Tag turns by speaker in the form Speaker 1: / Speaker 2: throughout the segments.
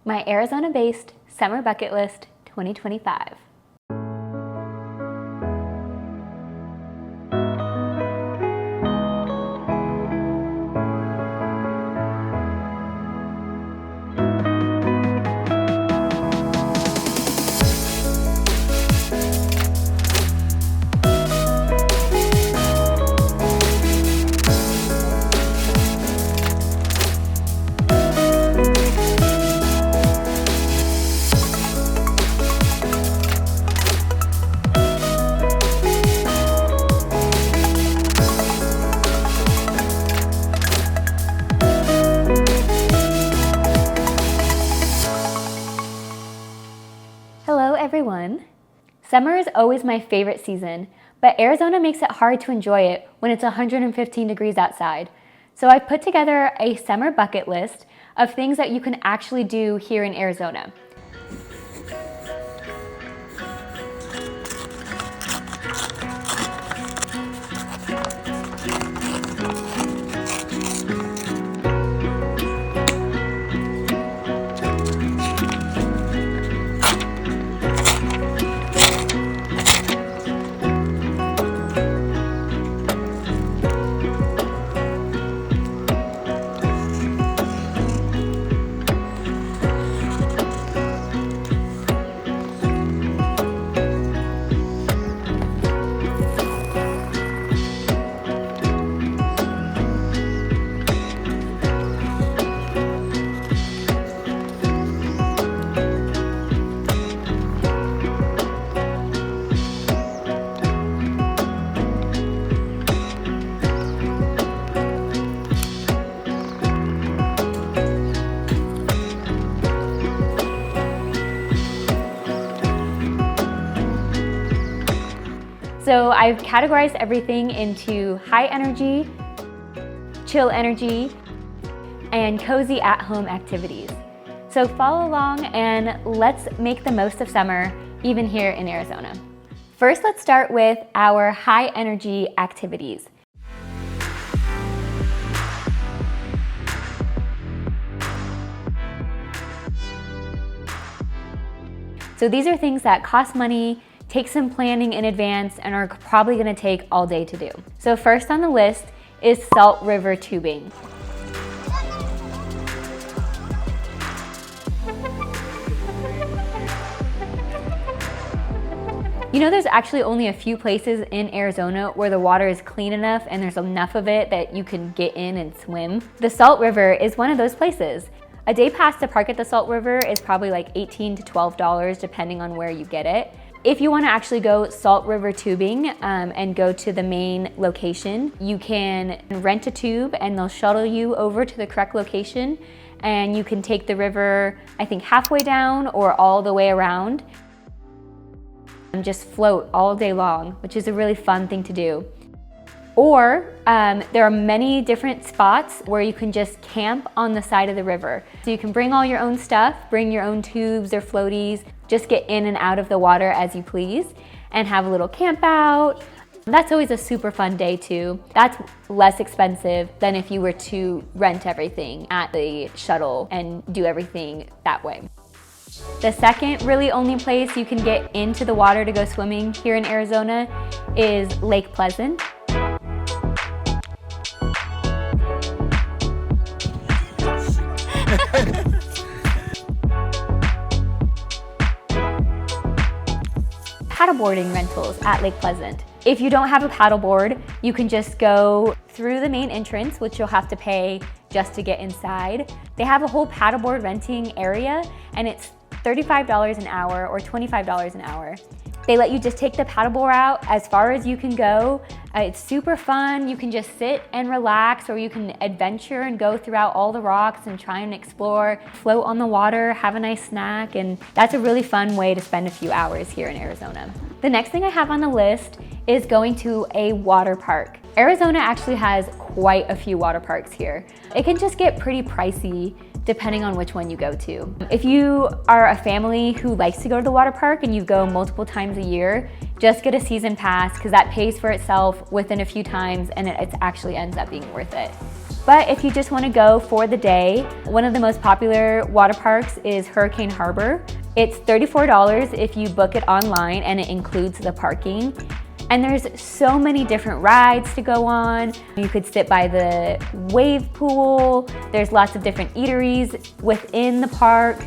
Speaker 1: My Arizona-based summer bucket list 2025. Hello everyone. Summer is always my favorite season, but Arizona makes it hard to enjoy it when it's 115 degrees outside. So I put together a summer bucket list of things that you can actually do here in Arizona. So I've categorized everything into high energy, chill energy, and cozy at-home activities. So follow along and let's make the most of summer, even here in Arizona. First, let's start with our high energy activities. So these are things that cost money, take some planning in advance, and are probably gonna take all day to do. So first on the list is salt river tubing. You know, there's actually only a few places in Arizona where the water is clean enough and there's enough of it that you can get in and swim. The Salt River is one of those places. A day pass to park at the Salt River is probably like $18 to $12 depending on where you get it. If you want to actually go salt river tubing and go to the main location, you can rent a tube and they'll shuttle you over to the correct location, and you can take the river, I think, halfway down or all the way around and just float all day long, which is a really fun thing to do. Or there are many different spots where you can just camp on the side of the river. So you can bring all your own stuff, bring your own tubes or floaties, just get in and out of the water as you please and have a little camp out. That's always a super fun day too. That's less expensive than if you were to rent everything at the shuttle and do everything that way. The second really only place you can get into the water to go swimming here in Arizona is Lake Pleasant. Paddleboarding rentals at Lake Pleasant. If you don't have a paddleboard, you can just go through the main entrance, which you'll have to pay just to get inside. They have a whole paddleboard renting area, and it's $35 an hour or $25 an hour. They let you just take the paddleboard out as far as you can go. It's super fun. You can just sit and relax, or you can adventure and go throughout all the rocks and try and explore, float on the water, have a nice snack, and that's a really fun way to spend a few hours here in Arizona. The next thing I have on the list is going to a water park. Arizona actually has quite a few water parks here. It can just get pretty pricey depending on which one you go to. If you are a family who likes to go to the water park and you go multiple times a year, just get a season pass because that pays for itself within a few times and it actually ends up being worth it. But if you just want to go for the day, one of the most popular water parks is Hurricane Harbor. It's $34 if you book it online, and it includes the parking. And there's so many different rides to go on. You could sit by the wave pool. There's lots of different eateries within the park.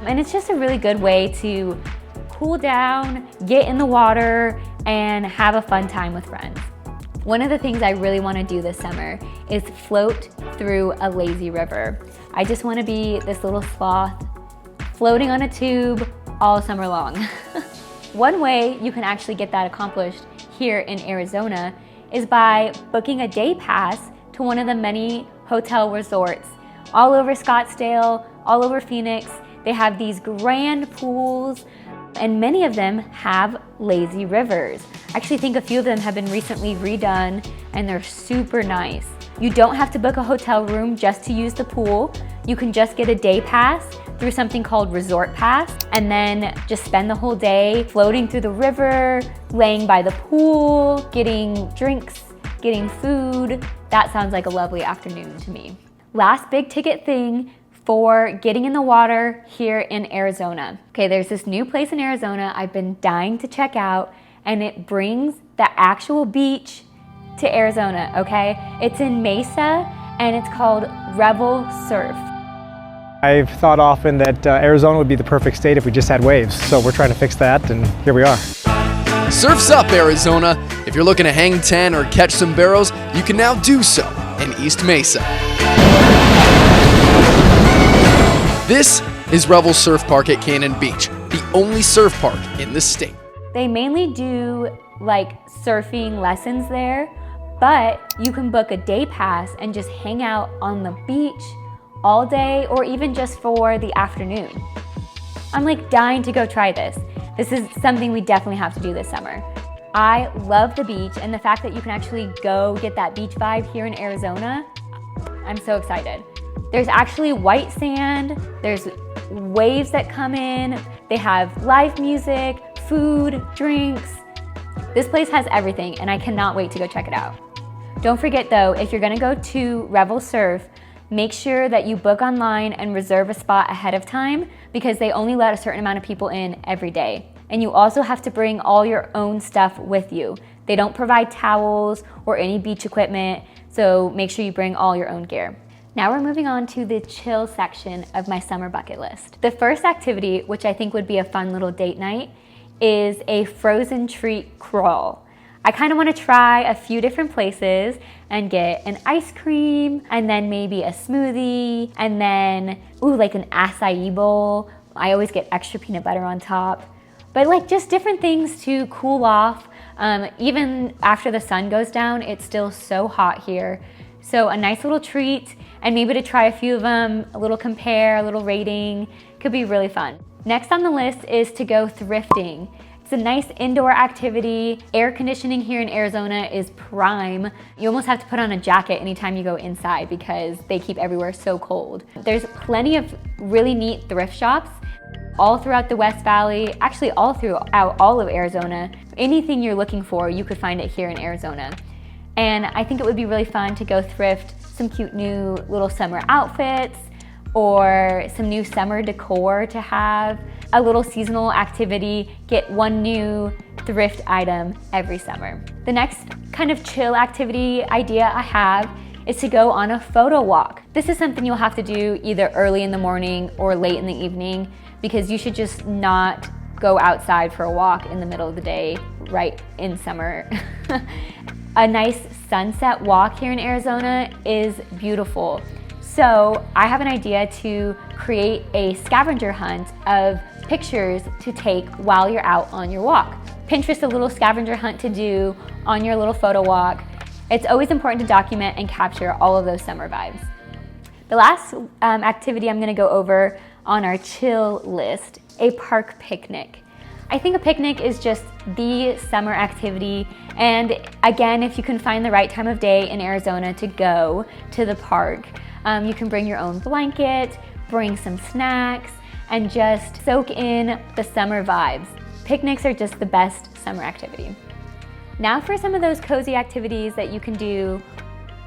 Speaker 1: And it's just a really good way to cool down, get in the water, and have a fun time with friends. One of the things I really want to do this summer is float through a lazy river. I just want to be this little sloth floating on a tube all summer long. One way you can actually get that accomplished here in Arizona is by booking a day pass to one of the many hotel resorts all over Scottsdale, all over Phoenix. They have these grand pools, and many of them have lazy rivers. I actually think a few of them have been recently redone, and they're super nice. You don't have to book a hotel room just to use the pool. You can just get a day pass through something called Resort Pass, and then just spend the whole day floating through the river, laying by the pool, getting drinks, getting food. That sounds like a lovely afternoon to me. Last big ticket thing for getting in the water here in Arizona. Okay, there's this new place in Arizona I've been dying to check out, and it brings the actual beach to Arizona, okay? It's in Mesa, and it's called Revel Surf.
Speaker 2: I've thought often that Arizona would be the perfect state if we just had waves, so we're trying to fix that, and here we are.
Speaker 3: Surf's up, Arizona! If you're looking to hang 10 or catch some barrels, you can now do so in East Mesa. This is Revel Surf Park at Cannon Beach, the only surf park in the state.
Speaker 1: They mainly do like surfing lessons there, but you can book a day pass and just hang out on the beach all day, or even just for the afternoon. I'm like dying to go try this. This is something we definitely have to do this summer. I love the beach, and the fact that you can actually go get that beach vibe here in Arizona, I'm so excited. There's actually white sand, there's waves that come in, they have live music, food, drinks. This place has everything, and I cannot wait to go check it out. Don't forget though, if you're gonna go to Revel Surf, make sure that you book online and reserve a spot ahead of time, because they only let a certain amount of people in every day. And you also have to bring all your own stuff with you. They don't provide towels or any beach equipment, so make sure you bring all your own gear. Now we're moving on to the chill section of my summer bucket list. The first activity, which I think would be a fun little date night, is a frozen treat crawl. I kind of want to try a few different places and get an ice cream, and then maybe a smoothie, and then, like an acai bowl. I always get extra peanut butter on top. But like just different things to cool off. Even after the sun goes down, it's still so hot here. So a nice little treat, and maybe to try a few of them, a little compare, a little rating, could be really fun. Next on the list is to go thrifting. It's a nice indoor activity. Air conditioning here in Arizona is prime. You almost have to put on a jacket anytime you go inside because they keep everywhere so cold. There's plenty of really neat thrift shops all throughout the West Valley, actually all throughout all of Arizona. Anything you're looking for, you could find it here in Arizona. And I think it would be really fun to go thrift some cute new little summer outfits, or some new summer decor to have, a little seasonal activity, get one new thrift item every summer. The next kind of chill activity idea I have is to go on a photo walk. This is something you'll have to do either early in the morning or late in the evening, because you should just not go outside for a walk in the middle of the day right in summer. A nice sunset walk here in Arizona is beautiful. So I have an idea to create a scavenger hunt of pictures to take while you're out on your walk. Pinterest a little scavenger hunt to do on your little photo walk. It's always important to document and capture all of those summer vibes. The last activity I'm gonna go over on our chill list, a park picnic. I think a picnic is just the summer activity, and again, if you can find the right time of day in Arizona to go to the park, you can bring your own blanket, bring some snacks, and just soak in the summer vibes. Picnics are just the best summer activity. Now for some of those cozy activities that you can do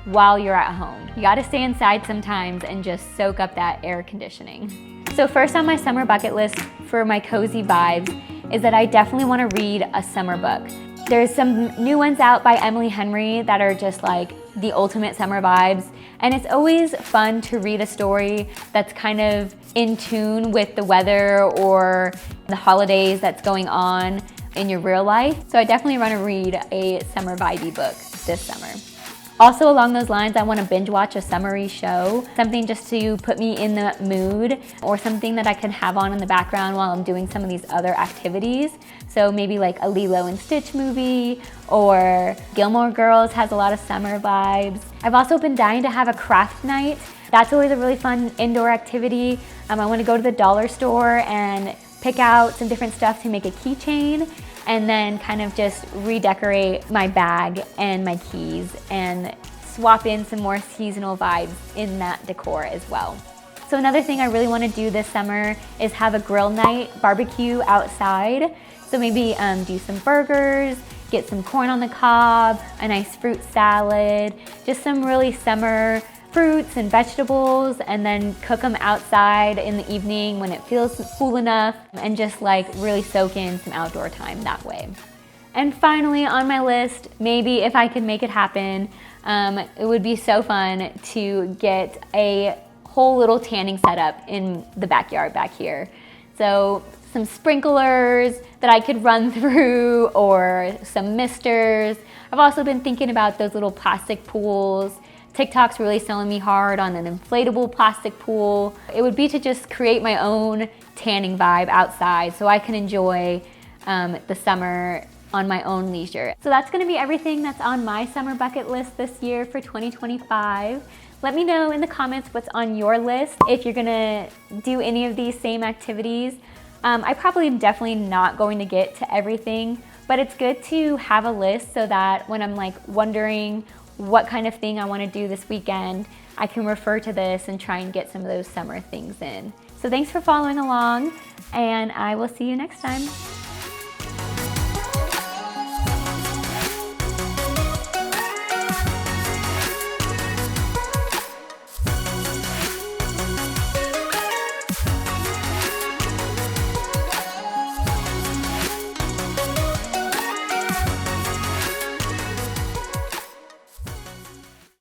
Speaker 1: while you're at home. You gotta stay inside sometimes and just soak up that air conditioning. So first on my summer bucket list for my cozy vibes is that I definitely wanna read a summer book. There's some new ones out by Emily Henry that are just like the ultimate summer vibes. And it's always fun to read a story that's kind of in tune with the weather or the holidays that's going on in your real life. So I definitely want to read a summer vibey book this summer. Also along those lines, I want to binge watch a summery show, something just to put me in the mood or something that I can have on in the background while I'm doing some of these other activities. So maybe like a Lilo and Stitch movie, or Gilmore Girls has a lot of summer vibes. I've also been dying to have a craft night. That's always a really fun indoor activity. I want to go to the dollar store and pick out some different stuff to make a keychain, and then kind of just redecorate my bag and my keys and swap in some more seasonal vibes in that decor as well. So another thing I really want to do this summer is have a grill night, barbecue outside. So maybe do some burgers, get some corn on the cob, a nice fruit salad, just some really summer fruits and vegetables, and then cook them outside in the evening when it feels cool enough, and just like really soak in some outdoor time that way. And finally on my list, maybe if I could make it happen, it would be so fun to get a whole little tanning setup in the backyard back here. So some sprinklers that I could run through, or some misters. I've also been thinking about those little plastic pools. TikTok's really selling me hard on an inflatable plastic pool. It would be to just create my own tanning vibe outside so I can enjoy the summer on my own leisure. So that's gonna be everything that's on my summer bucket list this year for 2025. Let me know in the comments what's on your list, if you're gonna do any of these same activities. I probably am definitely not going to get to everything, but it's good to have a list so that when I'm like wondering what kind of thing I want to do this weekend, I can refer to this and try and get some of those summer things in. So thanks for following along, and I will see you next time.